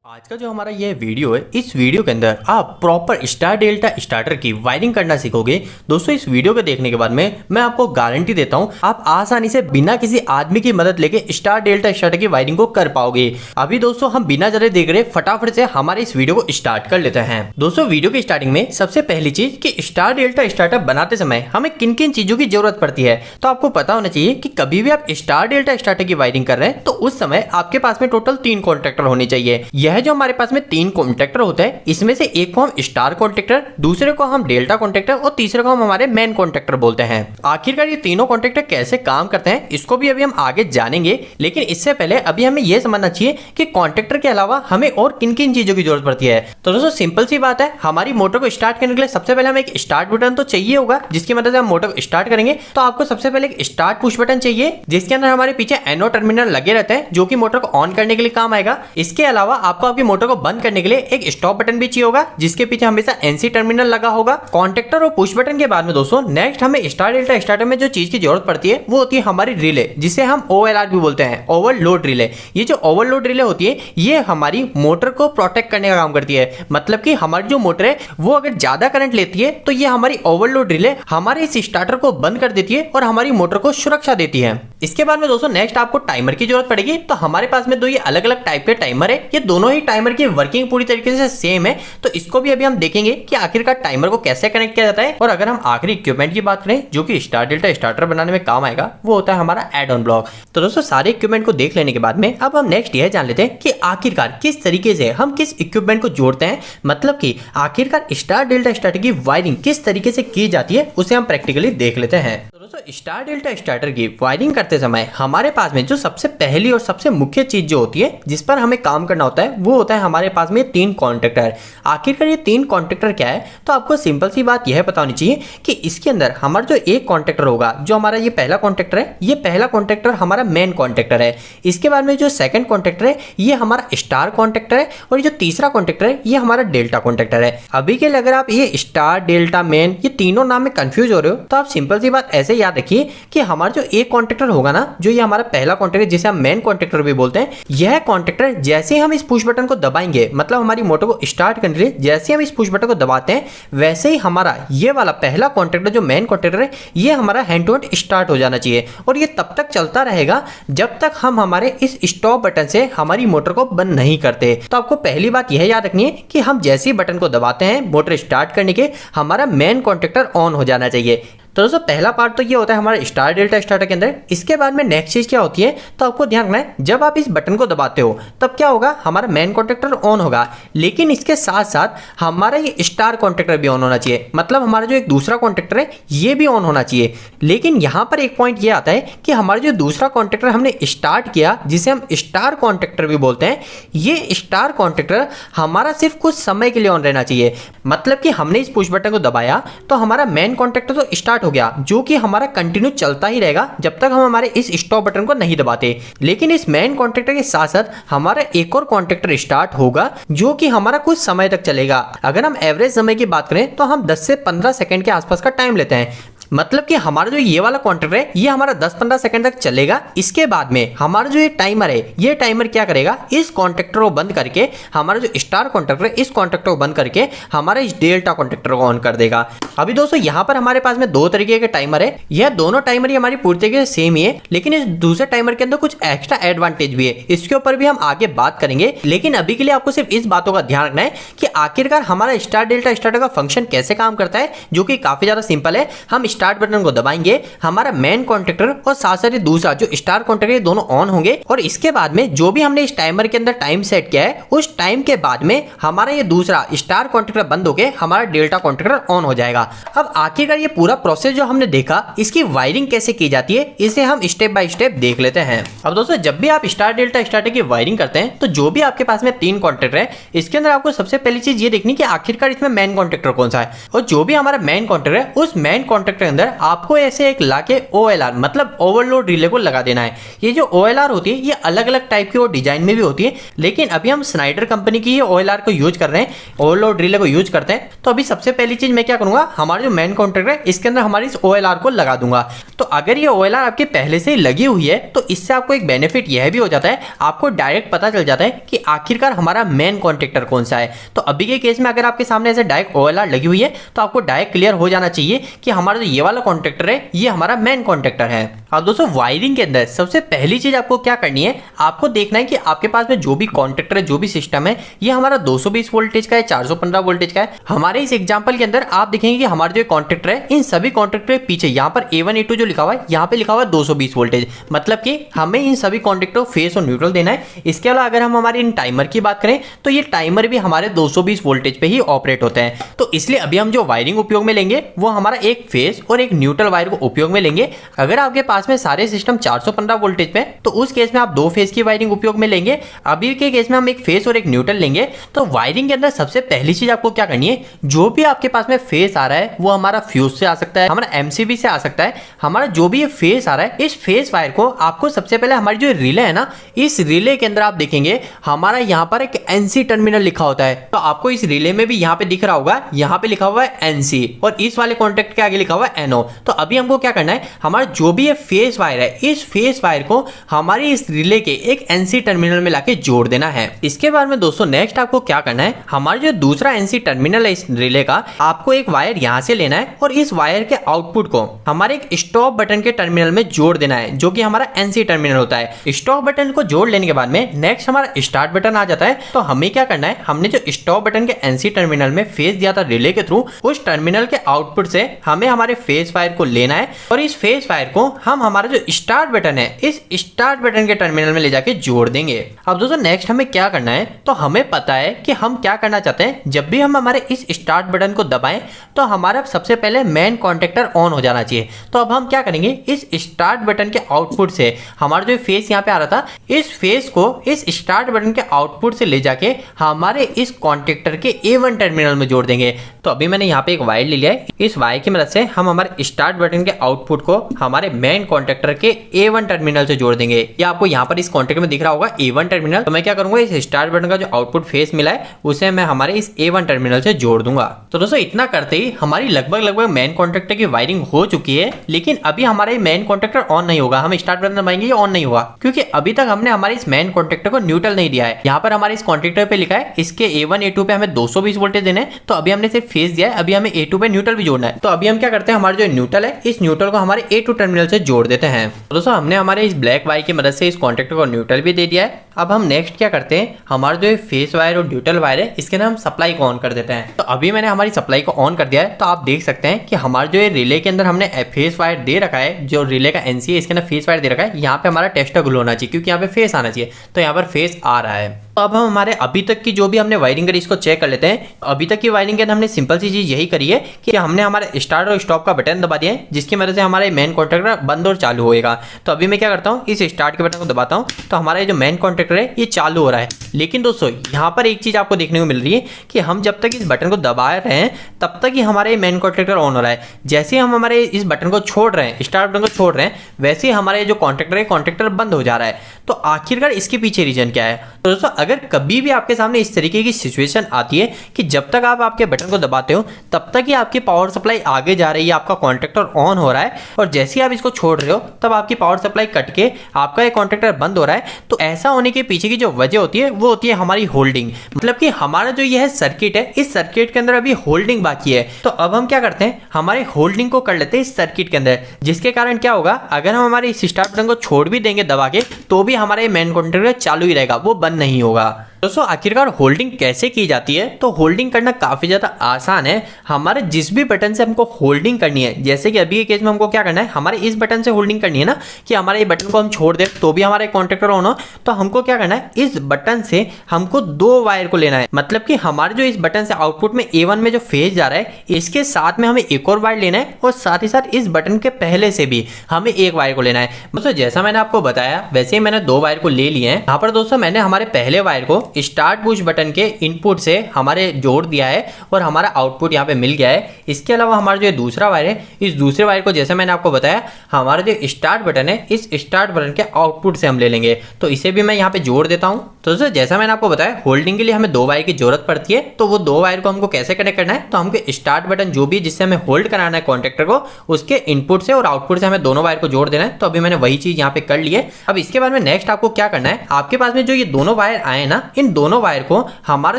आज का जो हमारा ये वीडियो है, इस वीडियो के अंदर आप प्रॉपर स्टार डेल्टा स्टार्टर की वायरिंग करना सीखोगे। दोस्तों इस वीडियो को देखने के बाद में मैं आपको गारंटी देता हूं आप आसानी से बिना किसी आदमी की मदद लेके स्टार डेल्टा स्टार्टर की वायरिंग को कर पाओगे। अभी दोस्तों हम बिना जरे देख रहे फटाफट से हमारे इस वीडियो को स्टार्ट कर लेते हैं। दोस्तों वीडियो की स्टार्टिंग में सबसे पहली चीज कि स्टार डेल्टा स्टार्टर बनाते समय हमें किन किन चीजों की जरूरत पड़ती है, तो आपको पता होना चाहिए कि कभी भी आप स्टार डेल्टा स्टार्टर की वायरिंग कर रहे हैं तो उस समय आपके पास में टोटल 3 कॉन्ट्रैक्टर होने चाहिए। यह जो हमारे पास में 3 कॉन्ट्रैक्टर होते हैं, इसमें से एक को हम स्टार कॉन्ट्रैक्टर, दूसरे को हम डेल्टा कॉन्ट्रैक्टर और तीसरे को हम हमारे मेन कॉन्ट्रैक्टर बोलते हैं। आखिरकार ये तीनों कॉन्ट्रैक्टर कैसे काम करते हैं इसको भी अभी हम आगे जानेंगे, लेकिन इससे पहले अभी हमें यह समझना चाहिए कि कॉन्ट्रैक्टर के अलावा हमें और किन किन चीजों की जरूरत पड़ती है। तो दोस्तों सिंपल सी बात है, हमारी मोटर को स्टार्ट करने के लिए सबसे पहले हमें एक स्टार्ट बटन तो चाहिए होगा, जिसकी मदद से हम मोटर को स्टार्ट करेंगे। तो आपको सबसे पहले एक स्टार्ट पुश बटन चाहिए, जिसके अंदर हमारे पीछे एनो टर्मिनल लगे रहते हैं, जो कि मोटर को ऑन करने के लिए काम आएगा। इसके अलावा आपको आपकी मोटर को बंद करने के लिए एक स्टॉप बटन भी चाहिए होगा, जिसके पीछे हमेशा एनसी टर्मिनल लगा होगा। कॉन्ट्रैक्टर और पुश बटन के बाद में दोस्तों नेक्स्ट हमें स्टार डेल्टा स्टार्टर में जो चीज की जरूरत पड़ती है वो होती है हमारी रिले, जिसे हम ओएलआर भी बोलते हैं, ओवरलोड रिले। ये जो ओवरलोड रिले होती है ये हमारी मोटर को प्रोटेक्ट करने का काम करती है। मतलब कि हमारी जो मोटर है वो अगर ज्यादा करंट लेती है तो ये हमारी ओवरलोड रिले हमारे इस स्टार्टर को बंद कर देती है और हमारी मोटर को सुरक्षा देती है। इसके बाद में दोस्तों नेक्स्ट आपको टाइमर की जरूरत पड़ेगी। तो हमारे पास में दो ये अलग अलग टाइप के टाइमर है, ये दोनों ही टाइमर की वर्किंग पूरी तरीके से सेम है। तो इसको भी अभी हम देखेंगे कि आखिरकार टाइमर को कैसे कनेक्ट किया जाता है। और अगर हम आखिरी इक्विपमेंट की बात करें जो कि स्टार डेल्टा स्टार्टर बनाने में काम आएगा, वो होता है हमारा एड ऑन ब्लॉक। तो दोस्तों सारे इक्विपमेंट को देख लेने के बाद में अब हम नेक्स्ट यह जान लेते हैं कि आखिरकार किस तरीके से हम किस इक्विपमेंट को जोड़ते हैं। मतलब कि आखिरकार स्टार डेल्टा स्टार्टर की वायरिंग किस तरीके से की जाती है उसे हम प्रैक्टिकली देख लेते हैं। दोस्तों स्टार डेल्टा स्टार्टर की वायरिंग करते समय हमारे पास में जो सबसे पहली और सबसे मुख्य चीज जो होती है जिस पर हमें काम करना होता है वो होता है हमारे पास में 3 कॉन्ट्रैक्टर। आखिरकार ये 3 कॉन्ट्रैक्टर क्या है, तो आपको सिंपल सी बात यह पता होनी चाहिए कि इसके अंदर हमारा जो एक कॉन्ट्रैक्टर होगा, जो हमारा ये पहला कॉन्ट्रैक्टर है, ये पहला कॉन्ट्रैक्टर हमारा मेन कॉन्ट्रैक्टर है। इसके बाद में जो सेकंड कॉन्ट्रैक्टर है ये हमारा स्टार कॉन्ट्रैक्टर है, और ये जो तीसरा कॉन्ट्रैक्टर है ये हमारा डेल्टा कॉन्ट्रैक्टर है। अभी के लिए अगर आप ये स्टार डेल्टा मेन ये तीनों नाम में कंफ्यूज हो रहे हो तो आप सिंपल सी बात ऐसे याद रखिए कि हमारा जो एक कॉन्ट्रैक्टर होगा ना, जो ये हमारा पहला कॉन्ट्रैक्टर जिसे हम मेन कॉन्ट्रैक्टर भी बोलते हैं, यह कॉन्ट्रैक्टर जैसे हम इस पुश बटन को दबाएंगे, मतलब हमारी मोटर को स्टार्ट करने के लिए जैसे हम इस पुश बटन को दबाते हैं, वैसे ही हमारा ये वाला पहला कॉन्ट्रैक्टर जो मेन कॉन्ट्रैक्टर है ये हमारा हैंड टू हैंड स्टार्ट हो जाना चाहिए। और ये तब तक चलता रहेगा जब तक हम हमारे इस स्टॉप बटन से हमारी मोटर को बंद नहीं करते। तो आपको पहली बात यह याद रखनी है कि हम जैसे ही बटन को दबाते हैं मोटर स्टार्ट करने के, हमारा मेन कॉन्ट्रैक्टर ऑन हो जाना चाहिए। तो दोस्तों पहला पार्ट तो ये होता है हमारा स्टार डेल्टा स्टार्टर के अंदर। इसके बाद में नेक्स्ट चीज क्या होती है, तो आपको ध्यान रखना है जब आप इस बटन को दबाते हो तब क्या होगा, हमारा मेन कॉन्ट्रैक्टर ऑन होगा, लेकिन इसके साथ साथ हमारा ये स्टार कॉन्ट्रैक्टर भी ऑन होना चाहिए। मतलब हमारा जो एक दूसरा कॉन्ट्रैक्टर है ये भी ऑन होना चाहिए। लेकिन यहां पर एक पॉइंट ये आता है कि हमारा जो दूसरा कॉन्ट्रैक्टर हमने स्टार्ट किया, जिसे हम स्टार कॉन्ट्रैक्टर भी बोलते हैं, ये स्टार कॉन्ट्रैक्टर हमारा सिर्फ कुछ समय के लिए ऑन रहना चाहिए। मतलब कि हमने इस पुश बटन को दबाया तो हमारा मेन कॉन्ट्रैक्टर तो स्टार्ट हो गया, जो कि हमारा कंटिन्यू चलता ही रहेगा जब तक हम हमारे इस स्टॉप बटन को नहीं दबाते। लेकिन इस मेन कॉन्ट्रैक्टर के साथ साथ हमारा एक और कॉन्ट्रैक्टर स्टार्ट होगा जो कि हमारा कुछ समय तक चलेगा। अगर हम एवरेज समय की बात करें तो हम 10 से 15 सेकंड के आसपास का टाइम लेते हैं। मतलब कि हमारा जो ये वाला कॉन्ट्रैक्टर है ये हमारा 10-15 सेकंड तक चलेगा। इसके बाद में हमारा जो ये टाइमर है, ये टाइमर क्या करेगा, इस कॉन्ट्रैक्टर को बंद करके हमारा जो स्टार कॉन्ट्रैक्टर है इस कॉन्ट्रैक्टर को बंद करके हमारा इस डेल्टा कॉन्ट्रैक्टर को ऑन कर देगा। अभी दोस्तों यहाँ पर हमारे पास में 2 तरीके के टाइमर है। यह दोनों टाइमर ही हमारी पूरी तरीके से सेम ही है, लेकिन इस दूसरे टाइमर के अंदर कुछ एक्स्ट्रा एडवांटेज भी है। इसके ऊपर भी हम आगे बात करेंगे, लेकिन अभी के लिए आपको सिर्फ इस बातों का ध्यान रखना है कि आखिरकार हमारा स्टार डेल्टा स्टार्टर का फंक्शन कैसे काम करता है, जो कि काफी ज्यादा सिंपल है। हम स्टार्ट बटन को दबाएंगे, हमारा मेन कॉन्ट्रैक्टर और साथ साथ दूसरा जो स्टार कॉन्ट्रैक्टर दोनों ऑन होंगे, और इसके बाद में जो भी हमने इस टाइमर के अंदर टाइम सेट किया है उस टाइम के बाद में हमारा ये दूसरा स्टार कॉन्ट्रैक्टर बंद होके हमारा डेल्टा कॉन्ट्रैक्टर ऑन हो जाएगा। अब आखिरकार ये पूरा प्रोसेस जो हमने देखा, इसकी वायरिंग कैसे की जाती है इसे हम स्टेप बाय स्टेप देख लेते हैं। अब दोस्तों जब भी आप स्टार डेल्टा स्टार्टर की वायरिंग करते हैं तो जो भी आपके पास में 3 कॉन्ट्रैक्टर है, इसके अंदर आपको सबसे पहली चीज ये देखनी कि आखिरकार इसमें मेन कॉन्ट्रैक्टर कौन सा है। और जो भी हमारा मेन कॉन्ट्रैक्टर है उस मेन कॉन्ट्रैक्टर के अंदर आपको ऐसे एक लाके OLR मतलब ओवरलोड रिले को लगा देना है। ये जो OLR होती है ये अलग अलग टाइप की और डिजाइन में भी होती है, लेकिन अभी हम स्नाइडर कंपनी की ये OLR को यूज कर रहे हैं, ओवरलोड रिले को यूज करते हैं। तो अभी सबसे पहली चीज मैं क्या करूंगा, हमारा जो मेन कॉन्ट्रैक्टर है इसके अंदर हमारी इस OLR को लगा दूंगा। तो अगर ये OLR आपके पहले से ही लगी हुई है तो इससे आपको एक बेनिफिट यह भी हो जाता है, आपको डायरेक्ट पता चल जाता है कि आखिरकार हमारा मेन कॉन्ट्रैक्टर कौन सा है। तो अभी के केस में अगर आपके सामने ऐसे डायरेक्ट OLR लगी हुई है तो आपको डायरेक्ट क्लियर हो जाना चाहिए कि हमारा जो ये वाला कॉन्ट्रैक्टर है ये हमारा मेन कॉन्ट्रैक्टर है। अब दोस्तों वायरिंग के अंदर सबसे पहली चीज आपको क्या करनी है, आपको देखना है कि आपके पास में जो भी कॉन्ट्रैक्टर है, जो भी सिस्टम है, ये हमारा 220 वोल्टेज का है, 415 वोल्टेज का है। हमारे इस एग्जांपल के अंदर आप देखेंगे कि हमारे जो कॉन्ट्रैक्टर है इन सभी कॉन्ट्रैक्टर के पीछे यहाँ पर A1 A2 जो लिखा हुआ है यहाँ पे लिखा हुआ है 220 वोल्टेज, मतलब कि हमें इन सभी कॉन्ट्रैक्टर को फेस और न्यूट्रल देना है। इसके अलावा अगर हम हमारे इन टाइमर की बात करें तो ये टाइमर भी हमारे 220 वोल्टेज पे ही ऑपरेट होते हैं। तो इसलिए अभी हम जो वायरिंग उपयोग में लेंगे वो हमारा एक फेस और एक न्यूट्रल वायर को उपयोग में लेंगे। अगर आपके पास में सारे सिस्टम 415 वोल्टेज पे तो उस केस में आप दो फेस की वायरिंग उपयोग में लेंगे। अभी के केस में हम एक फेस और एक न्यूट्रल लेंगे। तो वायरिंग के अंदर सबसे पहली चीज आपको क्या करनी है, जो भी आपके पास में फेस आ रहा है वो हमारा फ्यूज से आ सकता है, हमारा MCB से आ सकता है, हमारा जो भी ये फेस आ रहा है इस फेस वायर को आपको सबसे पहले हमारी जो रिले है ना, इस रिले के अंदर आप देखेंगे हमारा यहाँ पर एक NC टर्मिनल लिखा होता है। तो आपको इस रिले में भी यहाँ पे दिख रहा होगा, यहाँ पे लिखा हुआ है NC और इस वाले कॉन्टैक्ट के आगे लिखा हुआ है NO। तो अभी हमको क्या करना है, हमारा जो भी ये फेस वायर है इस फेस वायर को हमारी इस रिले के एक NC टर्मिनल में लाके जोड़ देना है। इसके बाद में दोस्तों नेक्स्ट आपको क्या करना है, हमारा जो दूसरा NC टर्मिनल है इस रिले का, आपको एक वायर यहाँ से लेना है और इस वायर के आउटपुट को हमारे एक स्टॉप बटन के टर्मिनल में जोड़ देना है, जो कि हमारा NC टर्मिनल होता है। स्टॉप बटन को जोड़ लेने के बाद में नेक्स्ट हमारा स्टार्ट बटन आ जाता है। तो हमें क्या करना है, हमने जो स्टॉप बटन के NC टर्मिनल में फेस दिया था रिले के थ्रू, उस टर्मिनल के आउटपुट से हमें हमारे फेस वायर को लेना है और इस फेस वायर को हम हमारा जो स्टार्ट बटन है इस स्टार्ट बटन के टर्मिनल में ले जाके जोड़ देंगे। अब दोस्तों नेक्स्ट हमें क्या करना है, तो हमें पता है कि हम क्या करना चाहते हैं। जब भी हम हमारे इस स्टार्ट बटन को दबाएं तो हमारा सबसे पहले मेन कॉन्टैक्टर ऑन हो जाना चाहिए। तो अब हम क्या करेंगे, इस स्टार्ट बटन के आउटपुट से हमारा जो फेस यहाँ पे आ रहा था, इस फेस को इस स्टार्ट बटन के आउटपुट से ले जाके हमारे इस कॉन्टैक्टर के A1 टर्मिनल में जोड़ देंगे। तो अभी मैंने यहाँ पे एक वायर ले लिया है, इस वायर की मदद से हम हमारे स्टार्ट बटन के आउटपुट को हमारे मेन कॉन्टैक्टर के A1 टर्मिनल से जोड़ देंगे। या आपको यहाँ पर इस कॉन्टैक्ट में दिख रहा होगा A1 टर्मिनल। तो मैं क्या करूंगा, इस स्टार्ट बटन का जो आउटपुट फेस मिला है उसे मैं हमारे इस A1 टर्मिनल से जोड़ दूंगा। तो दोस्तों इतना करते ही हमारी लगभग मेन कॉन्टैक्टर की वायरिंग हो चुकी है, लेकिन अभी हमारे मेन कॉन्टैक्टर ऑन नहीं होगा। हम स्टार्ट बटन दबाएंगे ये ऑन नहीं होगा, क्योंकि अभी तक हमने हमारे इस मेन कॉन्टैक्टर को न्यूट्रल नहीं दिया है। यहाँ पर हमारे इस कॉन्टैक्टर पे लिखा है इसके A1 A2 पे हमें 220 वोल्टेज देना है। तो अभी हमने सिर्फ फेस दिया है, अभी हमें A2 पे न्यूट्रल भी जोड़ना है। तो अभी हम क्या करते हैं, हमारा जो न्यूट्रल है इस न्यूट्रल को हमारे A2 टर्मिनल से जोड़ देते हैं। तो दोस्तों हमने हमारे इस ब्लैक वायर की मदद से इस कॉन्टैक्टर को न्यूट्रल भी दे दिया है। अब हम नेक्स्ट क्या करते हैं, हमारा जो फेस वायर और न्यूट्रल वायर है इसके अंदर हम सप्लाई को ऑन कर देते हैं। तो अभी मैंने हमारी सप्लाई को ऑन कर दिया है। तो आप देख सकते हैं कि हमारे जो रिले के अंदर हमने फेस वायर दे रखा है, जो रिले का NC है इसके अंदर फेस वायर दे रखा है। यहाँ पे हमारा टेस्टर ग्लो होना चाहिए, क्योंकि यहाँ पे फेस आना चाहिए। तो यहाँ पर फेस आ रहा है। तो अब हम हमारे अभी तक की जो भी हमने वायरिंग करी इसको चेक कर लेते हैं। अभी तक की वायरिंग के अंदर हमने सिंपल सी चीज यही करी है कि हमने हमारे स्टार्ट और स्टॉप का बटन दबा दिया है, जिसकी मदद से हमारे मेन कॉन्टैक्टर बंद और चालू होएगा। तो अभी मैं क्या करता हूँ, इस स्टार्ट के बटन को दबाता हूँ तो हमारा जो मेन कॉन्टैक्टर है ये चालू हो रहा है। लेकिन दोस्तों यहाँ पर एक चीज आपको देखने को मिल रही है कि हम जब तक इस बटन को दबा रहे हैं तब तक ही हमारे मेन कॉन्टैक्टर ऑन हो रहा है। जैसे हम हमारे इस बटन को छोड़ रहे हैं, स्टार्ट बटन को छोड़ रहे हैं, वैसे ही हमारे जो कॉन्टैक्टर है कॉन्टैक्टर बंद हो जा रहा है। तो आखिरकार इसके पीछे रीजन क्या है। तो दोस्तों अगर कभी भी आपके सामने इस तरीके की सिचुएशन आती है कि जब तक आप आपके बटन को दबाते हो तब तक ही आपकी पावर सप्लाई आगे जा रही है, आपका कॉन्टैक्टर ऑन हो रहा है, और जैसे ही आप इसको छोड़ रहे हो तब आपकी पावर सप्लाई कट के आपका ये कॉन्टैक्टर बंद हो रहा है। तो ऐसा होने के पीछे की जो वजह होती है वो होती है हमारी होल्डिंग। मतलब कि हमारा जो यह सर्किट है इस सर्किट के अंदर अभी होल्डिंग बाकी है। तो अब हम क्या करते हैं, हमारे होल्डिंग को कर लेते हैं इस सर्किट के अंदर, जिसके कारण क्या होगा, अगर हम हमारे इस स्टार्ट बटन को छोड़ भी देंगे दबा के तो भी हमारे मेन कॉन्टैक्टर चालू ही रहेगा, वो बंद नहीं होगा। दोस्तों आखिरकार होल्डिंग कैसे की जाती है, तो होल्डिंग करना काफी ज्यादा आसान है। हमारे जिस भी बटन से हमको होल्डिंग करनी है, जैसे कि अभी के केस में हमको क्या करना है, हमारे इस बटन से होल्डिंग करनी है ना, कि हमारे ये बटन को हम छोड़ दे तो भी हमारे कॉन्टैक्टर ऑन हो, तो हमको क्या करना है, इस बटन से हमको दो वायर को लेना है। मतलब कि हमारे जो इस बटन से आउटपुट में A1 में जो फेज जा रहा है इसके साथ में हमें एक और वायर लेना है, और साथ ही साथ इस बटन के पहले से भी हमें एक वायर को लेना है। दोस्तों जैसा मैंने आपको बताया वैसे ही मैंने दो वायर को ले लिए हैं। यहाँ पर दोस्तों मैंने हमारे पहले वायर को स्टार्ट पुश बटन के इनपुट से हमारे जोड़ दिया है और हमारा आउटपुट यहाँ पे मिल गया है। इसके अलावा हमारा जो दूसरा वायर है, इस दूसरे वायर को जैसे मैंने आपको बताया हमारा जो स्टार्ट बटन है, इस स्टार्ट बटन के आउटपुट से हम ले लेंगे। तो इसे भी मैं यहाँ पे जोड़ देता हूँ। तो दोस्तों जैसा मैंने आपको बताया होल्डिंग के लिए हमें 2 वायर की जरूरत पड़ती है। तो वो 2 वायर को हमको कैसे कनेक्ट करना है, तो हमको स्टार्ट बटन जो भी जिससे हमें होल्ड कराना है कॉन्टेक्टर को, उसके इनपुट से और आउटपुट से हमें दोनों वायर को जोड़ देना है। तो अभी मैंने वही चीज यहाँ पे कर ली है। अब इसके बाद में नेक्स्ट आपको क्या करना है, आपके पास में जो ये दोनों वायर आए ना, इन दोनों वायर को हमारा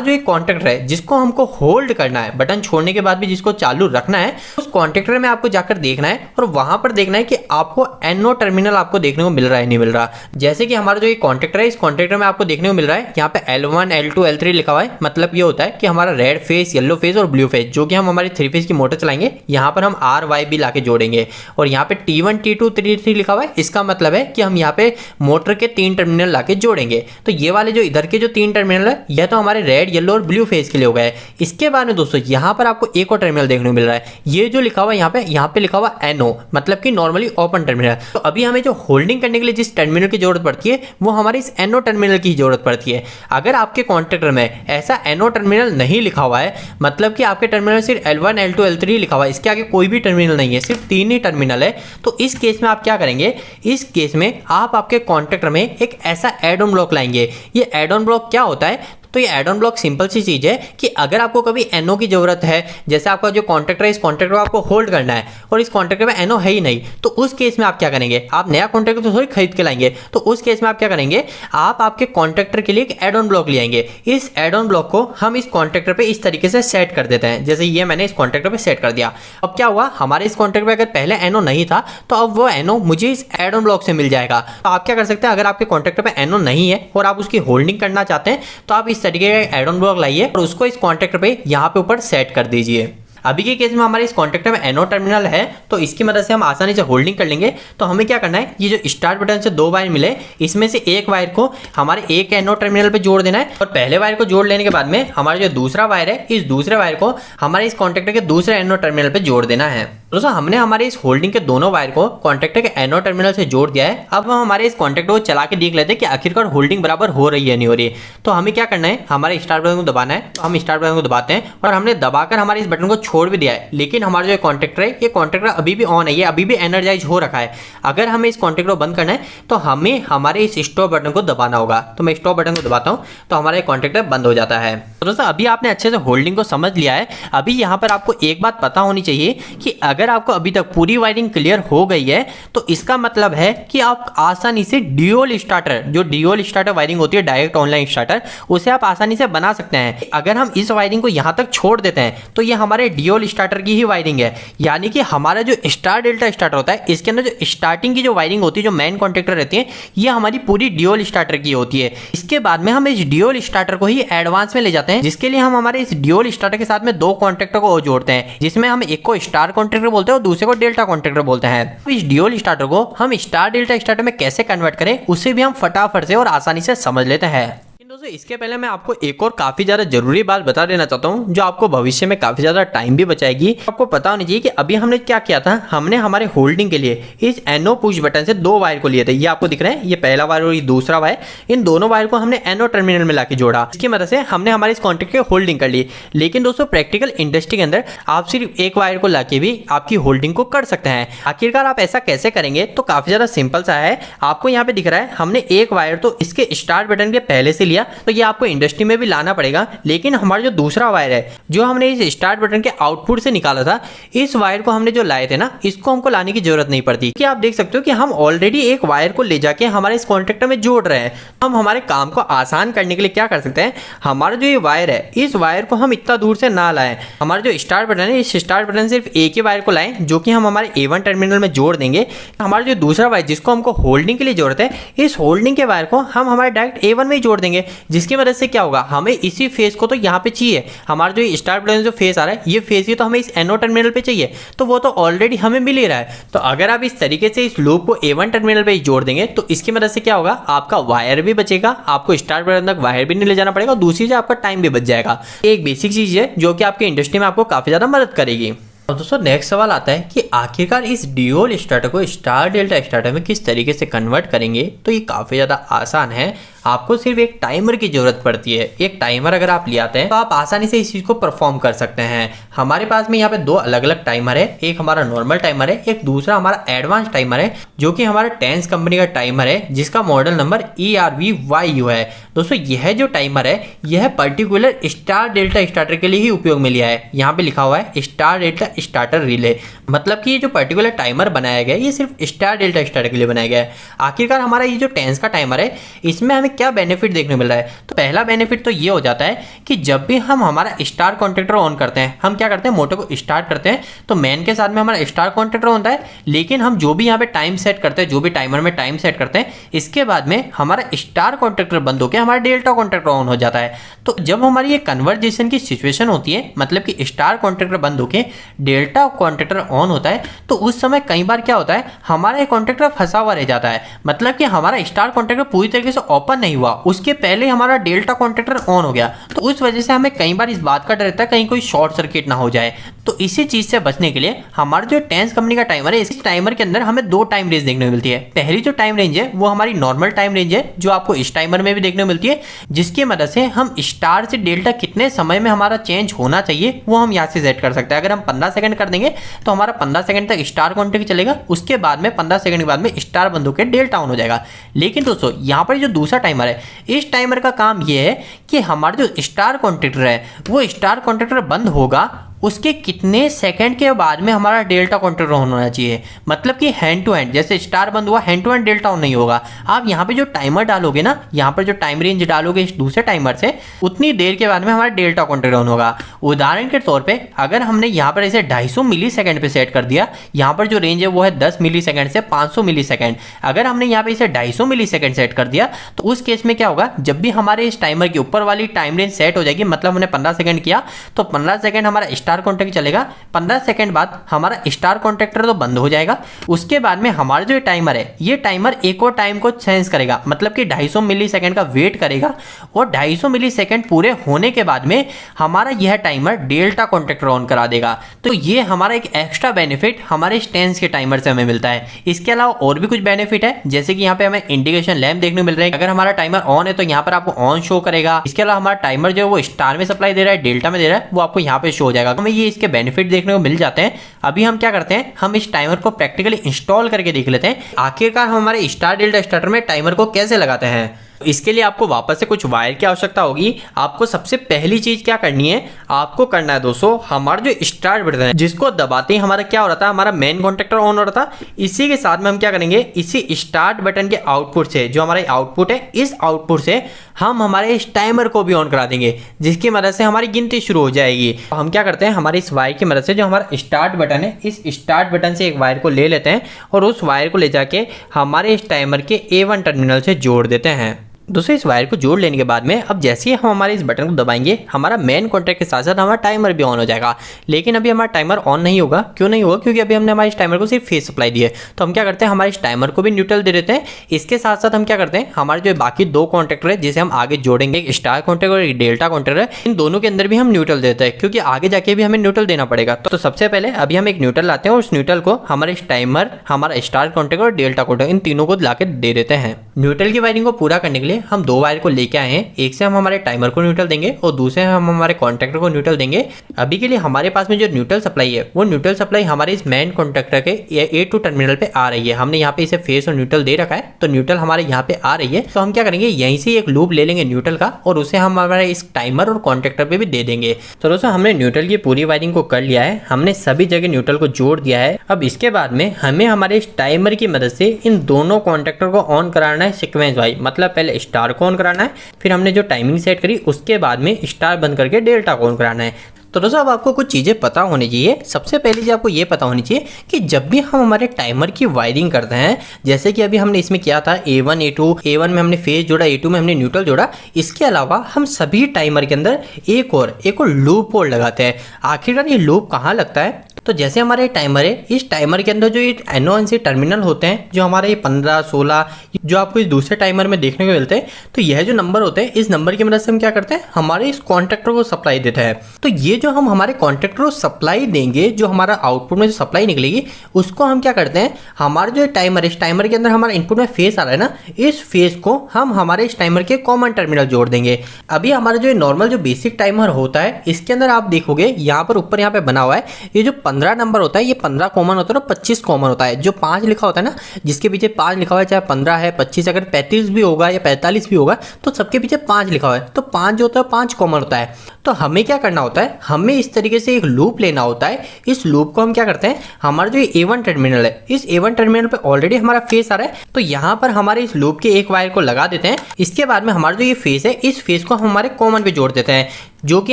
जो एक कॉन्टेक्टर है जिसको हमको होल्ड करना है, बटन छोड़ने के बाद भी जिसको चालू रखना है, उस कॉन्टेक्टर में आपको जाकर देखना है और वहां पर देखना है कि आपको NO टर्मिनल आपको देखने को मिल रहा है नहीं मिल रहा। जैसे कि हमारा जो ये कॉन्टेक्टर है, इस कॉन्टेक्टर में आपको देखने को मिल रहा है यहाँ पे L1 L2 L3 लिखा हुआ है। मतलब ये होता है कि हमारा रेड फेस, येलो फेस और ब्लू फेस, जो कि हम हमारी 3 फेस की मोटर चलाएंगे, यहाँ पर हम RYB लाके जोड़ेंगे। और यहाँ पे T1 T2 T3 लिखा हुआ है, इसका मतलब है कि हम यहाँ पे मोटर के 3 टर्मिनल लाके जोड़ेंगे। तो ये वाले जो इधर के जो 3 टर्मिनल है, यह तो हमारे रेड, येलो और ब्लू फेस के लिए हो गए। इसके बाद में दोस्तों यहाँ पर आपको एक और टर्मिनल देखने को मिल रहा है, ये जो लिखा हुआ है यहाँ पे लिखा हुआ NO, मतलब कि नॉर्मली ओपन टर्मिनल। तो अभी हमें जो होल्डिंग करने के लिए जिस टर्मिनल की जरूरत पड़ती है, वो हमारी इस NO टर्मिनल की जरूरत पड़ती है। अगर आपके कॉन्टेक्टर में ऐसा NO टर्मिनल नहीं लिखा हुआ है, मतलब कि आपके टर्मिनल सिर्फ L1 L2 L3 लिखा हुआ है, इसके आगे कोई भी टर्मिनल नहीं है, सिर्फ 3 ही टर्मिनल है, तो इस केस में आप क्या करेंगे, इस केस में आप आपके कॉन्टेक्टर में एक ऐसा एड ऑन ब्लॉक लाएंगे। ये एड ऑन ब्लॉक क्या होता है, तो ये एड ऑन ब्लॉक सिंपल सी चीज है कि अगर आपको कभी NO की जरूरत है, जैसे आपका जो कॉन्ट्रैक्टर है, इस कॉन्ट्रैक्टर को आपको होल्ड करना है और इस कॉन्ट्रैक्टर में NO है ही नहीं, तो उस केस में आप क्या करेंगे, आप नया कॉन्ट्रैक्टर तो थोड़ी खरीद के लाएंगे। तो उस केस में आप क्या करेंगे, आप आपके कॉन्ट्रैक्टर के लिए एक एड ऑन ब्लॉक ले आएंगे। इस एड ऑन ब्लॉक को हम इस कॉन्ट्रैक्टर पे इस तरीके से सेट कर देते हैं, जैसे ये मैंने इस कॉन्ट्रैक्टर पे सेट कर दिया। अब क्या हुआ, हमारे इस कॉन्ट्रैक्टर पे अगर पहले NO नहीं था, तो अब वो NO मुझे इस एड ऑन ब्लॉक से मिल जाएगा। तो आप क्या कर सकते हैं, अगर आपके कॉन्ट्रैक्टर पे NO नहीं है और आप उसकी होल्डिंग करना चाहते हैं, तो आप इस तरीके का एड ऑन ब्लॉक लाइए और उसको इस कॉन्ट्रैक्टर पे यहाँ पे ऊपर सेट कर दीजिए। अभी के केस में हमारे इस कॉन्ट्रैक्टर में NO टर्मिनल है, तो इसकी मदद से हम आसानी से होल्डिंग कर लेंगे। तो हमें क्या करना है, ये जो स्टार्ट बटन से 2 वायर मिले, इसमें से एक वायर को हमारे एक NO टर्मिनल पे जोड़ देना है और पहले वायर को जोड़ लेने के बाद में हमारा जो दूसरा वायर है, इस दूसरे वायर को हमारे इस कॉन्ट्रैक्टर के दूसरे NO टर्मिनल पे जोड़ देना है। दोस्तों हमने हमारे इस होल्डिंग के दोनों वायर को कॉन्ट्रैक्टर के NO टर्मिनल से जोड़ दिया है। अब हम हमारे इस कॉन्ट्रैक्टर को चला के देख लेते हैं कि आखिरकार होल्डिंग बराबर हो रही है नहीं हो रही है। तो हमें क्या करना है, हमारे स्टार्ट बटन को दबाना है। तो हम स्टार्ट बटन को दबाते हैं और हमने दबाकर हमारे इस बटन को छोड़ भी दिया है, लेकिन हमारा जो कॉन्ट्रैक्टर है, ये कॉन्ट्रैक्टर अभी भी ऑन है, ये अभी भी एनर्जाइज हो रखा है। अगर हमें इस कॉन्ट्रैक्टर को बंद करना है, तो हमें हमारे इस स्टॉप बटन को दबाना होगा। तो मैं स्टॉप बटन को दबाता हूं, तो हमारा कॉन्ट्रैक्टर बंद हो जाता है। तो दोस्तों अभी आपने अच्छे से होल्डिंग को समझ लिया है। अभी यहाँ पर आपको एक बात पता होनी चाहिए कि अगर आपको अभी तक पूरी वायरिंग क्लियर हो गई है, तो इसका मतलब है कि आप आसानी से ड्यूल स्टार्टर, जो ड्यूल स्टार्टर वायरिंग होती है, डायरेक्ट ऑनलाइन स्टार्टर, उसे आप आसानी से बना सकते हैं। अगर हम इस वायरिंग को यहाँ तक छोड़ देते हैं, तो ये हमारे ड्यूल स्टार्टर की ही वायरिंग है। यानी कि हमारा जो स्टार डेल्टा स्टार्टर होता है, इसके अंदर जो स्टार्टिंग की जो वायरिंग होती है, जो मेन कॉन्ट्रैक्टर रहती है, ये हमारी पूरी ड्यूल स्टार्टर की होती है। इसके बाद में हम इस ड्यूल स्टार्टर को ही एडवांस में ले जाते हैं, जिसके लिए हम हमारे इस ड्यूल स्टार्टर के साथ में 2 कॉन्ट्रैक्टर को जोड़ते हैं, जिसमें हम एक को स्टार कॉन्ट्रैक्टर बोलते हैं और दूसरे को डेल्टा कॉन्ट्रैक्टर बोलते हैं। तो इस ड्यूल स्टार्टर को हम स्टार डेल्टा स्टार्टर में कैसे कन्वर्ट करें, उसे भी हम फटाफट से और आसानी से समझ लेते हैं। दोस्तों इसके पहले मैं आपको एक और काफी ज्यादा जरूरी बात बता देना चाहता हूं, जो आपको भविष्य में काफी ज्यादा टाइम भी बचाएगी। आपको पता होनी चाहिए कि अभी हमने क्या किया था, हमने हमारे होल्डिंग के लिए इस NO पुश बटन से 2 वायर को लिए थे। ये आपको दिख रहा है, ये पहला वायर और ये दूसरा वायर। इन दोनों वायर को हमने NO टर्मिनल में लाके जोड़ा। इसकी मदद से हमने हमारे इस कॉन्ट्रैक्ट की होल्डिंग कर ली। लेकिन दोस्तों प्रैक्टिकल इंडस्ट्री के अंदर आप सिर्फ एक वायर को लाके भी आपकी होल्डिंग को कर सकते हैं। आखिरकार आप ऐसा कैसे करेंगे, तो काफी ज्यादा सिंपल सा है। आपको यहाँ पे दिख रहा है, हमने एक वायर तो इसके स्टार्ट बटन के पहले से लिया, तो ये आपको इंडस्ट्री में भी लाना पड़ेगा। लेकिन हमारा जो दूसरा वायर है, जो हमने इस स्टार्ट बटन के आउटपुट से निकाला था, इस वायर को हमने जो लाए थे ना, इसको हमको लाने की जरूरत नहीं पड़ती। कि आप देख सकते हो कि हम ऑलरेडी एक वायर को ले जाके हमारे इस कॉन्ट्रैक्टर में जोड़ रहे हैं। हम हमारे काम को आसान करने के लिए क्या कर सकते हैं, हमारा जो ये वायर है, इस वायर को हम इतना दूर से ना लाएं। हमारा जो स्टार्ट बटन है, इस स्टार्ट बटन सिर्फ एक ही वायर को लाएं, जो कि हम हमारे A1 टर्मिनल में जोड़ देंगे। हमारा जो दूसरा वायर जिसको हमको होल्डिंग के लिए जरूरत है, इस होल्डिंग के वायर को हम हमारे डायरेक्ट A1 में ही जोड़ देंगे। जिसकी वजह से क्या होगा, हमें इसी फेस को तो यहाँ पे चाहिए। हमारा जो स्टार्ट बटन जो फेस आ रहा है, ये फेस ही तो हमें इस NO टर्मिनल पे चाहिए, तो वो तो ऑलरेडी हमें मिल ही रहा है। तो अगर आप इस तरीके से इस लूप को A1 टर्मिनल पे जोड़ देंगे, तो इसकी मदद से क्या होगा, आपका वायर भी बचेगा, आपको स्टार्ट बटन तक वायर भी नहीं ले जाना पड़ेगा, और दूसरी से आपका टाइम भी बच जाएगा। एक बेसिक चीज है जो कि आपकी इंडस्ट्री में आपको काफी ज्यादा मदद करेगी। और दोस्तों नेक्स्ट सवाल आता है कि आखिरकार इस ड्यूल स्टार्टर को स्टार डेल्टा स्टार्टर में किस तरीके से कन्वर्ट करेंगे। तो ये काफ़ी ज़्यादा आसान है। आपको सिर्फ एक टाइमर की जरूरत पड़ती है। एक टाइमर अगर आप ले आते हैं तो आप आसानी से इस चीज को परफॉर्म कर सकते हैं। हमारे पास में यहाँ पे दो अलग अलग टाइमर है, एक हमारा नॉर्मल टाइमर है, एक दूसरा हमारा एडवांस टाइमर है जो कि हमारा टेंस कंपनी का टाइमर है जिसका मॉडल नंबर ERV-YU है। दोस्तों यह जो टाइमर है यह पर्टिकुलर स्टार डेल्टा स्टार्टर के लिए ही उपयोग में लिया है। यहाँ पे लिखा हुआ है स्टार डेल्टा स्टार्टर रिले, मतलब कि ये जो पर्टिकुलर टाइमर बनाया गया है ये सिर्फ स्टार डेल्टा स्टार्टर के लिए बनाया गया है। आखिरकार हमारा ये जो टेंस का टाइमर है इसमें हमें क्या बेनिफिट देखने मिल रहा है, तो पहला बेनिफिट तो ये हो जाता है कि जब भी हम हमारा स्टार कॉन्ट्रैक्टर ऑन करते हैं, हम क्या करते हैं मोटर को स्टार्ट करते हैं तो मैन के साथ में हमारा स्टार कॉन्ट्रैक्टर होता है, लेकिन हम जो भी यहाँ पे टाइम सेट करते हैं, जो भी टाइमर में टाइम सेट करते हैं, इसके बाद में हमारा स्टार कॉन्ट्रैक्टर बंद होकर हमारा डेल्टा कॉन्ट्रैक्टर ऑन हो जाता है। तो जब हमारी ये कन्वर्जेशन की सिचुएशन होती है, मतलब कि स्टार कॉन्ट्रैक्टर बंद होकर डेल्टा कॉन्ट्रैक्टर ऑन होता है, तो उस समय कई बार क्या होता है हमारा ये कॉन्ट्रैक्टर फंसा हुआ रह जाता है, मतलब कि हमारा स्टार कॉन्ट्रैक्टर पूरी तरीके से ओपन नहीं हुआ, उसके पहले हमारा डेल्टा कॉन्ट्रैक्टर ऑन हो गया। तो उस वजह से हमें कई बार इस बात का डर रहता है कहीं कोई शॉर्ट सर्किट ना हो जाए। तो इसी चीज से बचने के लिए हमारा जो टेंस कंपनी का टाइमर है, इस टाइमर के अंदर हमें दो टाइम रेंज देखने को मिलती है। पहली जो टाइम रेंज है वो हमारी नॉर्मल टाइम रेंज है जो आपको इस टाइमर में भी देखने को मिलती है, जिसकी मदद से हम स्टार से डेल्टा कितने समय में हमारा चेंज होना चाहिए वो हम यहाँ से सेट कर सकते हैं। अगर हम 15 सेकंड कर देंगे तो हमारा 15 सेकंड तक स्टार कॉन्ट्रैक्ट चलेगा, उसके बाद में 15 सेकंड के बाद में स्टार बंद होकर डेल्टा ऑन हो जाएगा। लेकिन दोस्तों यहाँ पर जो दूसरा टाइमर है, इस टाइमर का काम ये है कि हमारा जो स्टार कॉन्ट्रैक्टर है वो स्टार कॉन्ट्रैक्टर बंद होगा उसके कितने सेकंड के बाद में हमारा डेल्टा कॉन्ट्रैक्टर ऑन होना चाहिए, मतलब कि हैंड टू हैंड, जैसे स्टार बंद हुआ hand to hand delta on नहीं होगा। आप यहाँ पे जो टाइमर डालोगे ना, यहाँ पर जो टाइम रेंज डालोगे इस दूसरे टाइमर से, उतनी देर के बाद में हमारा डेल्टा कॉन्ट्रैक्टर ऑन होगा। उदाहरण के तौर पे अगर हमने यहाँ पर इसे 250 मिली सेकंड पे सेट कर दिया, यहाँ पर जो रेंज है वो है 10 मिली सेकंड से 500 मिली सेकंड, अगर हमने यहाँ पे इसे 250 मिली सेकंड सेट कर दिया तो उस केस में क्या होगा, जब भी हमारे इस टाइमर के ऊपर वाली टाइम रेंज सेट हो जाएगी, मतलब हमने 15 सेकंड किया तो 15 सेकंड हमारा स्टार कॉन्ट्रैक्ट चलेगा, 15 सेकंड बाद हमारा स्टार कॉन्ट्रैक्टर तो बंद हो जाएगा। उसके बाद में हमारा जो टाइमर है ये टाइमर एक और टाइम को सेंस करेगा, मतलब कि 250 मिली सेकंड का वेट करेगा, और 250 मिली सेकंड पूरे होने के बाद में हमारा यह टाइमर डेल्टा कॉन्ट्रैक्टर ऑन करा देगा। तो ये हमारा एक एक्स्ट्रा बेनिफिट हमारे टेंस के टाइमर से हमें मिलता है। इसके अलावा और भी कुछ बेनिफिट है, जैसे कि यहाँ पे हमें इंडिकेशन लैंप देखने को मिल रहा है। अगर हमारा टाइमर ऑन है तो यहाँ पर आपको ऑन शो करेगा। इसके अलावा हमारा टाइमर जो है वो स्टार में सप्लाई दे रहा है, डेल्टा में दे रहा है, वो आपको यहाँ पे शो हो जाएगा। हमें ये इसके बेनिफिट देखने को मिल जाते हैं। अभी हम क्या करते हैं, हम इस टाइमर को प्रैक्टिकली इंस्टॉल करके देख लेते हैं आखिरकार हम हमारे स्टार डेल्टा स्टार्टर में टाइमर को कैसे लगाते हैं। इसके लिए आपको वापस से कुछ वायर की आवश्यकता होगी। आपको सबसे पहली चीज क्या करनी है, आपको करना है दोस्तों हमारा जो स्टार्ट बटन है जिसको दबाते ही हमारा क्या हो रहा था, हमारा मेन कॉन्ट्रैक्टर ऑन हो रहा था। इसी के साथ में हम क्या करेंगे, इसी स्टार्ट बटन के आउटपुट से, जो हमारा आउटपुट है, इस आउटपुट से हम हमारे इस टाइमर को भी ऑन करा देंगे, जिसकी मदद से हमारी गिनती शुरू हो जाएगी। तो हम क्या करते हैं, हमारे इस वायर की मदद से जो हमारा स्टार्ट बटन है, इस स्टार्ट बटन से एक वायर को ले लेते हैं और उस वायर को ले जाके हमारे इस टाइमर के A1 टर्मिनल से जोड़ देते हैं। दोस्तों इस वायर को जोड़ लेने के बाद में अब जैसे ही हम हमारे इस बटन को दबाएंगे हमारा मेन कॉन्ट्रैक्ट के साथ साथ हमारा टाइमर भी ऑन हो जाएगा। लेकिन अभी हमारा टाइमर ऑन नहीं होगा। क्यों नहीं होगा, क्योंकि अभी हमने हमारे इस टाइमर को सिर्फ फेस सप्लाई दी है। तो हम क्या करते हैं, हमारे इस टाइमर को भी न्यूट्रल दे देते हैं। इसके साथ साथ हम क्या करते हैं, हमारे जो बाकी दो कॉन्ट्रैक्टर है जिसे हम आगे जोड़ेंगे, एक स्टार कॉन्ट्रैक्टर और एक डेल्टा कॉन्ट्रैक्टर, इन दोनों के अंदर भी हम न्यूट्रल देते हैं, क्योंकि आगे जाके भी हमें न्यूट्रल देना पड़ेगा। तो सबसे पहले अभी हम एक न्यूट्रल लाते हैं और उस न्यूट्रल को हमारे टाइमर, हमारा स्टार कॉन्ट्रैक्टर और डेल्टा कॉन्ट्रैक्टर, इन तीनों को लाके दे देते हैं। न्यूट्रल की वायरिंग को पूरा करने के लिए हम दो वायर को लेके आए हैं। एक से हम हमारे टाइमर को न्यूट्रल देंगे और दूसरे हम हमारे कॉन्ट्रैक्टर को न्यूट्रल देंगे। अभी के लिए हमारे पास में जो न्यूट्रल सप्लाई है वो न्यूट्रल सप्लाई हमारे इस मेन कॉन्ट्रैक्टर के A2 टर्मिनल पे आ रही है। हमने यहाँ पे इसे फेस और न्यूट्रल दे रखा है, तो न्यूट्रल हमारे यहाँ पे आ रही है। तो हम क्या करेंगे, यहीं से एक लूप ले लेंगे न्यूट्रल का और उसे हम हमारे इस टाइमर और कॉन्ट्रैक्टर पे भी दे देंगे। तो दोस्तों हमने न्यूट्रल की पूरी वायरिंग को कर लिया है, हमने सभी जगह न्यूट्रल को जोड़ दिया है। अब इसके बाद में हमें हमारे इस टाइमर की मदद से इन दोनों कॉन्ट्रैक्टर को ऑन कराना है सीक्वेंस वाइज, मतलब पहले स्टार को ऑन कराना है, फिर हमने जो टाइमिंग सेट करी उसके बाद में स्टार बंद करके डेल्टा को ऑन कराना है। तो दोस्तों अब आपको कुछ चीज़ें पता होनी चाहिए। सबसे पहली चीज़ आपको ये पता होनी चाहिए कि जब भी हम हमारे टाइमर की वायरिंग करते हैं, जैसे कि अभी हमने इसमें किया था A1 A2 में हमने फेज जोड़ा, A2 में हमने न्यूट्रल जोड़ा, इसके अलावा हम सभी टाइमर के अंदर एक और लूप होल लगाते हैं। आखिरकार ये लूप कहाँ लगता है, तो जैसे हमारे टाइमर है, इस टाइमर के अंदर जो ये NONC टर्मिनल होते हैं, जो हमारे ये 15, 16 जो आपको इस दूसरे टाइमर में देखने को मिलते हैं, तो यह जो नंबर होते हैं, इस नंबर की मदद से हम क्या करते हैं, हमारे इस कॉन्ट्रैक्टर को सप्लाई देते हैं। तो ये जो हम हमारे कॉन्ट्रैक्टर को सप्लाई देंगे, जो हमारा आउटपुट में जो सप्लाई निकलेगी, उसको हम क्या करते हैं, हमारा जो टाइमर है, इस टाइमर के अंदर हमारा इनपुट में फेस आ रहा है ना, इस फेस को हम हमारे इस टाइमर के कॉमन टर्मिनल जोड़ देंगे। अभी हमारा जो नॉर्मल जो बेसिक टाइमर होता है, इसके अंदर आप देखोगे यहाँ पर ऊपर यहाँ पे बना हुआ है, ये जो 15 नंबर होता है, ये 15 कॉमन होता है और 25 कॉमन होता है। जो 5 लिखा होता है ना, जिसके पीछे 5 लिखा हुआ है, चाहे 15 है, 25, अगर 35 भी होगा या 45 भी होगा, तो सबके पीछे 5 लिखा हुआ है, तो 5 जो होता है 5 कॉमन होता है। तो हमें क्या करना होता है, हमें इस तरीके से एक लूप लेना होता है। इस लूप को हम क्या करते हैं, हमारा जो A1 टर्मिनल है, इस A1 टर्मिनल पे ऑलरेडी हमारा फेस आ रहा है, तो यहाँ पर हमारे इस लूप के एक वायर को लगा देते हैं। इसके बाद में हमारा जो ये फेस है, इस फेस को हमारे कॉमन पे जोड़ देते हैं, जो कि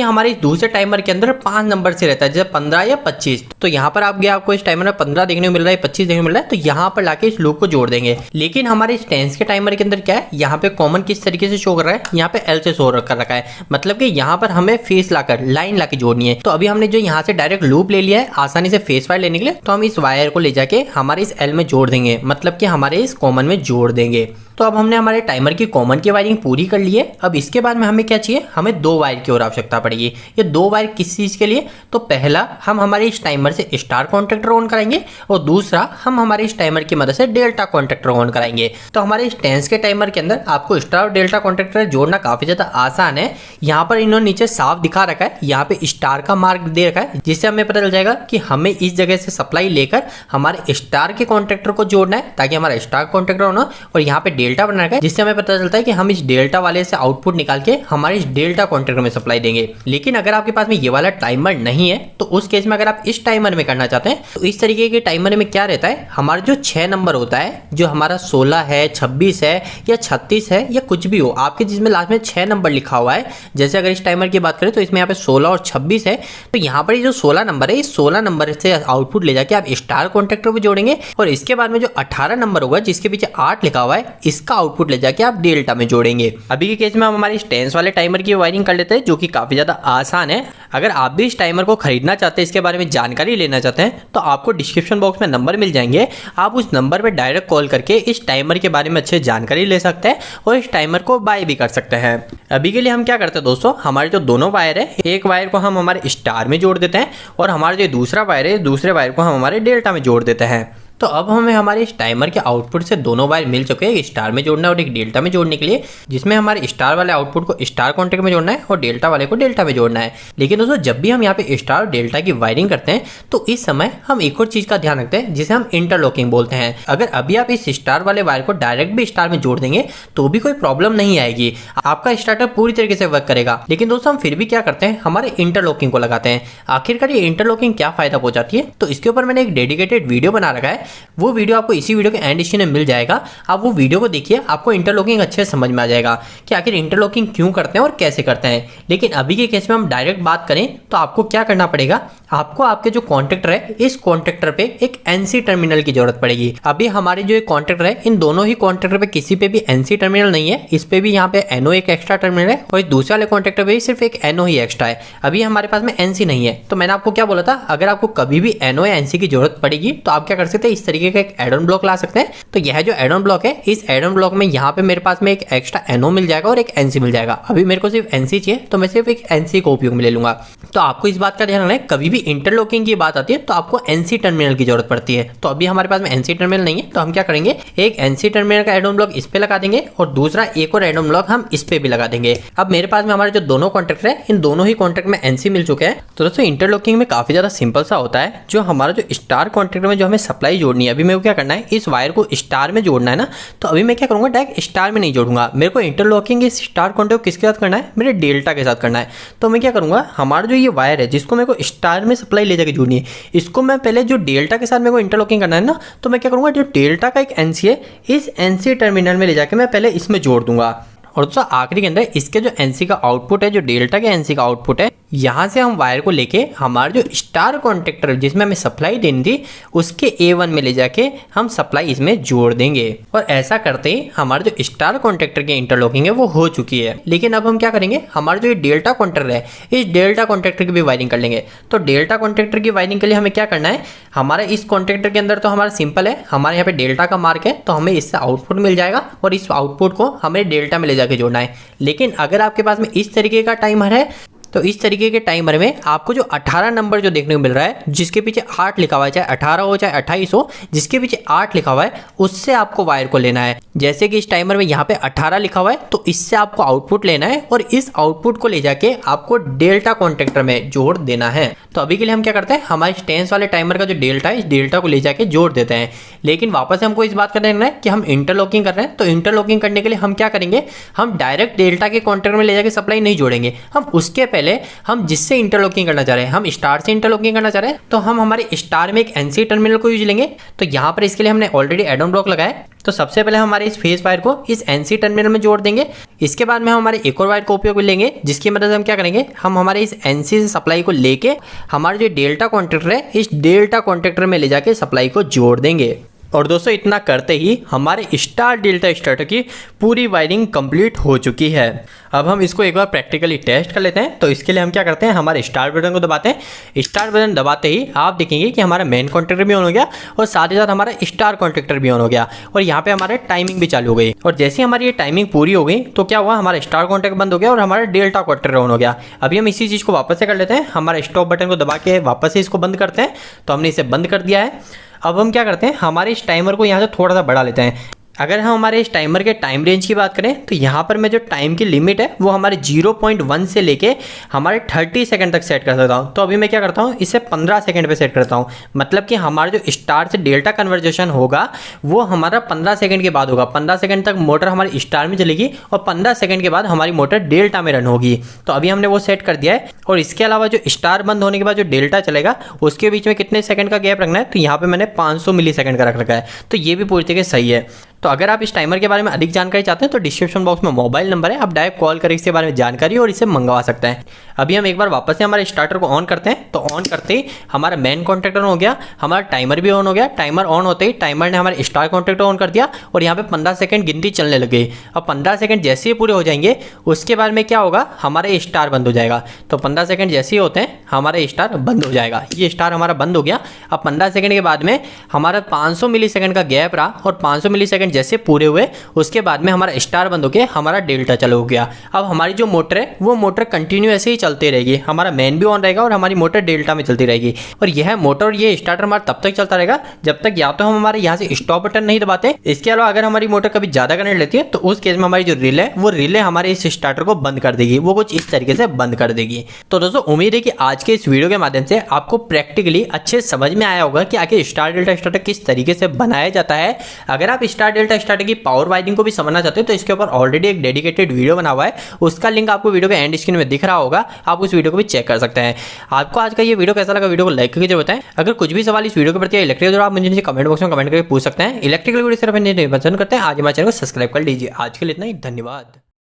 हमारे दूसरे टाइमर के अंदर 5 नंबर से रहता है, जैसे 15 या 25। तो यहाँ पर आपको इस टाइमर में 15 देखने को मिल रहा है, 25 देखने को मिल रहा है, तो यहाँ पर लाके इस लूप को जोड़ देंगे। लेकिन हमारे इस टेंस के टाइमर के अंदर क्या है, यहाँ पे कॉमन किस तरीके से शो कर रहा है, यहाँ पे L से शो कर रखा है, मतलब कि यहाँ पर हमें फेस लाकर लाइन लाके जोड़नी है। तो अभी हमने जो यहाँ से डायरेक्ट लूप ले लिया है आसानी से फेस वायर लेने के लिए, तो हम इस वायर को ले जाके हमारे इस L में जोड़ देंगे, मतलब कि हमारे इस कॉमन में जोड़ देंगे। तो अब हमने हमारे टाइमर की कॉमन की वायरिंग पूरी कर ली है। अब इसके बाद में हमें क्या चाहिए, हमें 2 वायर की और आवश्यकता पड़ेगी। ये 2 वायर किस चीज़ के लिए, तो पहला हम हमारे इस टाइमर से स्टार कॉन्ट्रैक्टर ऑन कराएंगे और दूसरा हम हमारे इस टाइमर की मदद से डेल्टा कॉन्ट्रैक्टर ऑन कराएंगे। तो हमारे इस टेंस के टाइमर के अंदर आपको स्टार और डेल्टा कॉन्ट्रैक्टर जोड़ना काफ़ी ज़्यादा आसान है। यहाँ पर इन्होंने नीचे साफ दिखा रखा है, यहाँ पे स्टार का मार्क दे रखा है, जिससे हमें पता चल जाएगा कि हमें इस जगह से सप्लाई लेकर हमारे स्टार के कॉन्ट्रैक्टर को जोड़ना है, ताकि हमारा स्टार कॉन्ट्रैक्टर होना, और यहाँ पे डेल्टा बना रखा है, जिससे पता चलता है कि हम इस डेल्टा वाले से आउटपुट निकाल के हमारे इस डेल्टा कॉन्ट्रैक्टर में सप्लाई देंगे। लेकिन अगर आपके पास में ये वाला टाइमर नहीं है, तो उस केस में अगर आप इस टाइमर में करना चाहते हैं, तो इस तरीके के टाइमर में क्या रहता है, हमारा जो 6 नंबर होता है, जो हमारा 16 है, 26 है या 36 है या कुछ भी हो, आपके जिसमें लास्ट में 6 नंबर लिखा हुआ है, जैसे अगर इस टाइमर की बात करें तो इसमें यहाँ पे 16 और 26 है, तो यहाँ पर जो 16 नंबर है, इस 16 नंबर से आउटपुट ले जाके आप स्टार कॉन्ट्रैक्टर पे जोड़ेंगे, और इसके बाद में जो 18 नंबर होगा, जिसके पीछे 8 लिखा हुआ है, इसका आउटपुट ले जाके आप डेल्टा में जोड़ेंगे। अभी के केस में हम हमारे टेंस वाले टाइमर की वायरिंग कर लेते हैं, जो कि काफी ज्यादा आसान है। अगर आप भी इस टाइमर को खरीदना चाहते हैं, इसके बारे में जानकारी लेना चाहते हैं, तो आपको डिस्क्रिप्शन बॉक्स में नंबर मिल जाएंगे, आप उस नंबर पर डायरेक्ट कॉल करके इस टाइमर के बारे में अच्छे जानकारी ले सकते हैं और इस टाइमर को बाय भी कर सकते हैं। अभी के लिए हम क्या करते हैं दोस्तों, हमारे जो दोनों वायर है, एक वायर को हम हमारे स्टार में जोड़ देते हैं और हमारा जो दूसरा वायर है, दूसरे वायर को हम हमारे डेल्टा में जोड़ देते हैं। तो अब हमें हमारे इस टाइमर के आउटपुट से दोनों वायर मिल चुके हैं, एक स्टार में जोड़ना है और एक डेल्टा में जोड़ने के लिए, जिसमें हमारे स्टार वाले आउटपुट को स्टार कॉन्ट्रैक्ट में जोड़ना है और डेल्टा वाले को डेल्टा में जोड़ना है। लेकिन दोस्तों, जब भी हम यहाँ पे स्टार और डेल्टा की वायरिंग करते हैं, तो इस समय हम एक और चीज का ध्यान रखते हैं, जिसे हम इंटरलॉकिंग बोलते हैं। अगर अभी आप इस स्टार वाले वायर को डायरेक्ट भी स्टार में जोड़ देंगे, तो भी कोई प्रॉब्लम नहीं आएगी, आपका स्टार्टर पूरी तरीके से वर्क करेगा। लेकिन दोस्तों, हम फिर भी क्या करते हैं, हमारे इंटरलॉकिंग को लगाते हैं। आखिरकार ये इंटरलॉकिंग क्या फायदा पहुंचाती है, तो इसके ऊपर मैंने एक डेडिकेटेड वीडियो बना रखा है, वो वीडियो आपको इसी वीडियो के एंड में मिल जाएगा। आप वो वीडियो को देखिए, आपको इंटरलॉकिंग अच्छे से समझ में आ जाएगा कि आखिर इंटरलॉकिंग क्यों करते हैं और कैसे करते हैं। लेकिन अभी के केस में हम डायरेक्ट बात करें, तो आपको क्या करना पड़ेगा, आपको आपके जो कॉन्ट्रैक्टर है, इस कॉन्ट्रैक्टर पे एक NC टर्मिनल की जरूरत पड़ेगी। अभी हमारे जो कॉन्ट्रैक्टर है, इन दोनों ही कॉन्ट्रैक्टर पे किसी पे भी NC टर्मिनल नहीं है, इस पे भी यहाँ पे NO एक एक्स्ट्रा टर्मिनल है और दूसरे वाले कॉन्ट्रैक्टर पे सिर्फ एक NO ही एक्स्ट्रा है। अभी हमारे पास में NC नहीं है। तो मैंने आपको क्या बोला था, अगर आपको कभी भी NO या NC की जरूरत पड़ेगी, तो आप क्या कर सकते हैं, इस तरीके का एक एड ऑन ब्लॉक ला सकते हैं। तो यह जो एड ऑन ब्लॉक है, इस एड ऑन ब्लॉक में यहाँ पे मेरे पास में एक एक्स्ट्रा NO मिल जाएगा और एक NC मिल जाएगा। अभी मेरे को सिर्फ NC चाहिए, तो मैं सिर्फ एक NC को उपयोग में ले लूंगा। तो आपको इस बात का ध्यान रखना है, कभी भी इंटरलॉकिंग की बात आती है तो आपको NC टर्मिनल की जरूरत पड़ती है। तो अभी हमारे पास में NC टर्मिनल नहीं है, तो हम क्या करेंगे, एक NC टर्मिनल का एड ऑन ब्लॉक इस पे लगा देंगे और दूसरा एक और एड ऑन ब्लॉक हम इस पे भी लगा देंगे। अब मेरे पास में हमारे जो दोनों कॉन्ट्रैक्टर है, इन दोनों ही कॉन्ट्रैक्ट में NC मिल चुके हैं। तो दोस्तों, इंटरलॉकिंग में काफी ज्यादा सिंपल सा होता है। जो हमारा जो स्टार कॉन्ट्रैक्टर में जो हमें सप्लाई जोड़नी है, अभी मेरे को क्या करना है, इस वायर को स्टार में जोड़ना है ना, तो अभी मैं क्या करूंगा, डायरेक्ट स्टार में नहीं जोड़ूंगा। मेरे को इंटरलॉकिंग इस स्टार कॉन्ट्रैक्ट किसके साथ करना है, मेरे डेल्टा के साथ करना है। तो मैं क्या करूंगा, हमारा जो ये वायर है, जिसको मेरे को स्टार में सप्लाई ले जाके जोड़नी है, इसको मैं पहले जो डेल्टा के साथ मेरे को इंटरलॉकिंग करना है ना, तो मैं क्या करूंगा, जो डेल्टा का एक NC है, इस NC टर्मिनल में ले जाके मैं पहले इसमें जोड़ दूंगा। और दोस्तों, आखिरी के अंदर इसके जो NC का आउटपुट है, जो डेल्टा के NC का आउटपुट है, यहाँ से हम वायर को लेके हमारा जो स्टार कॉन्टेक्टर जिसमें हमें सप्लाई देनी थी उसके A1 में ले जाके हम सप्लाई इसमें जोड़ देंगे। और ऐसा करते ही हमारा जो स्टार कॉन्टेक्टर की इंटरलॉकिंग है वो हो चुकी है। लेकिन अब हम क्या करेंगे, हमारा जो ये डेल्टा कॉन्टेक्टर है इस डेल्टा कॉन्टेक्टर की भी वायरिंग कर लेंगे। तो डेल्टा कॉन्टेक्टर की वायरिंग के लिए हमें क्या करना है, हमारा इस कॉन्टेक्टर के अंदर तो हमारा सिंपल है, हमारे यहाँ पे डेल्टा का मार्क है तो हमें इससे आउटपुट मिल जाएगा और इस आउटपुट को हमें डेल्टा में ले जाके जोड़ना है। लेकिन अगर आपके पास में इस तरीके का टाइमर है तो इस तरीके के टाइमर में आपको जो 18 नंबर जो देखने को मिल रहा है जिसके पीछे 8 लिखा हुआ है, चाहे 18 हो चाहे 28 हो, जिसके पीछे 8 लिखा हुआ है उससे आपको वायर को लेना है। जैसे कि इस टाइमर में यहाँ पे 18 लिखा हुआ है तो इससे आपको आउटपुट लेना है और इस आउटपुट को ले जाके आपको डेल्टा कॉन्टेक्टर में जोड़ देना है। तो अभी के लिए हम क्या करते हैं, हमारे स्टेंस वाले टाइमर का जो डेल्टा है इस डेल्टा को ले जाके जोड़ देते हैं। लेकिन वापस हमको इस बात का ध्यान रखना है कि हम इंटरलॉकिंग कर रहे हैं, तो इंटरलॉकिंग करने के लिए हम क्या करेंगे, हम डायरेक्ट डेल्टा के कॉन्टेक्टर में ले जाके सप्लाई नहीं जोड़ेंगे। हम उसके पहले हम जिससे इंटरलॉकिंग करना चाह रहे हैं, हम स्टार से इंटरलॉकिंग करना चाह रहे हैं, तो हम हमारे स्टार में एक एनसी टर्मिनल को यूज लेंगे। तो यहाँ पर इसके लिए हमने ऑलरेडी एड ऑन ब्लॉक लगाया है। तो सबसे पहले हमारे इस फेस वायर को इस एनसी टर्मिनल में जोड़ देंगे। इसके बाद में हम हमारे एक और वायर का उपयोग लेंगे जिसकी मदद से हम क्या करेंगे, हम हमारे इस एनसी से सप्लाई को लेके हमारे जो डेल्टा कॉन्टेक्टर है इस डेल्टा कॉन्टेक्टर में ले जाके सप्लाई को जोड़ देंगे। और दोस्तों इतना करते ही हमारे स्टार डेल्टा स्टार्टर की पूरी वायरिंग कंप्लीट हो चुकी है। अब हम इसको एक बार प्रैक्टिकली टेस्ट कर लेते हैं। तो इसके लिए हम क्या करते हैं, हमारे स्टार बटन को दबाते हैं। स्टार बटन दबाते ही आप देखेंगे कि हमारा मेन कॉन्टेक्टर भी ऑन हो गया और साथ ही साथ हमारा स्टार कॉन्टेक्टर भी ऑन हो गया और यहाँ पे हमारे टाइमिंग भी चालू हो गई। और जैसे हमारी ये टाइमिंग पूरी हो गई तो क्या हुआ, हमारा स्टार कॉन्टेक्ट बंद हो गया और हमारा डेल्टा कॉन्टेक्टर ऑन हो गया। अभी हम इसी चीज़ को वापस से कर लेते हैं, हमारे स्टॉप बटन को दबा के वापस से इसको बंद करते हैं। तो हमने इसे बंद कर दिया है। अब हम क्या करते हैं, हमारे इस टाइमर को यहाँ से थोड़ा सा बढ़ा लेते हैं। अगर हम हमारे इस टाइमर के टाइम रेंज की बात करें तो यहाँ पर मैं जो टाइम की लिमिट है वो हमारे 0.1 से लेके हमारे 30 सेकंड तक सेट कर सकता हूँ। तो अभी मैं क्या करता हूँ, इसे 15 सेकंड पे सेट करता हूँ। मतलब कि हमारा जो स्टार से डेल्टा कन्वर्जेशन होगा वो हमारा 15 सेकंड के बाद होगा। 15 सेकंड तक मोटर हमारी स्टार में चलेगी और 15 सेकंड के बाद हमारी मोटर डेल्टा में रन होगी। तो अभी हमने वो सेट कर दिया है। और इसके अलावा जो स्टार बंद होने के बाद जो डेल्टा चलेगा उसके बीच में कितने सेकंड का गैप रखना है, तो यहाँ पर मैंने 500 मिली सेकंड का रख रखा है। तो ये भी पूरी तरीके से सही है। तो अगर आप इस टाइमर के बारे में अधिक जानकारी चाहते हैं तो डिस्क्रिप्शन बॉक्स में मोबाइल नंबर है, आप डायरेक्ट कॉल कर इसके बारे में जानकारी और इसे मंगवा सकते हैं। अभी हम एक बार वापस से हमारे स्टार्टर को ऑन करते हैं। तो ऑन करते ही हमारा मेन कॉन्टेक्टर हो गया, हमारा टाइमर भी ऑन हो गया। टाइमर ऑन होते ही टाइमर ने हमारे स्टार कॉन्टेक्टर ऑन कर दिया और यहाँ पे 15 सेकंड गिनती चलने लग गई। अब 15 सेकंड जैसे ही पूरे हो जाएंगे उसके बाद में क्या होगा, हमारा स्टार बंद हो जाएगा। तो 15 सेकंड जैसे ही होते हैं हमारा स्टार बंद हो जाएगा। ये स्टार हमारा बंद हो गया। अब 15 सेकंड के बाद में हमारा 500 मिली सेकंड का गैप रहा और 500 मिली सेकंड जैसे पूरे हुए उसके बाद में हमारा स्टार बंद हो गया, हमारा डेल्टा चालू हो गया। अब हमारी जो मोटर है वो मोटर कंटिन्यू ऐसे ही चलती रहेगी, हमारा मेन भी ऑन रहेगा और हमारी मोटर डेल्टा में चलती रहेगी। और यह मोटर और ये स्टार्टर हमारा तब तक चलता रहेगा जब तक या तो हम हमारे यहाँ से स्टॉप बटन नहीं दबाते। इसके अलावा अगर हमारी मोटर कभी ज्यादा करंट लेती है तो उस केस में हमारी जो रिले है वो रिले हमारे इस स्टार्टर को बंद कर देगी, वो कुछ इस तरीके से बंद कर देगी। तो दोस्तों उम्मीद है कि आज के इस वीडियो के माध्यम से आपको प्रैक्टिकली अच्छे समझ में आया होगा कि आखिर स्टार डेल्टा स्टार्टर किस तरीके से बनाया जाता है। अगर आप स्टार डेल्टा स्टार्टर की पावर वायरिंग को भी समझना चाहते हो तो इसके ऊपर ऑलरेडी एक डेडिकेटेड वीडियो बना हुआ है, उसका लिंक आपको वीडियो के एंड स्क्रीन में दिख रहा होगा, आप उस वीडियो को भी चेक कर सकते हैं। आपको आज का ये वीडियो कैसा लगा, वीडियो को लाइक करके जरूर बताएं। अगर कुछ भी सवाल इस वीडियो के प्रति इलेक्ट्रिकल जो आप मुझे नीचे कमेंट बॉक्स में कमेंट करके पूछ सकते हैं। इलेक्ट्रिकल वीडियो सिर्फ पसंद करते हैं, आज हमारे चैनल को सब्सक्राइब कर लीजिए। आज के लिए इतना ही, धन्यवाद।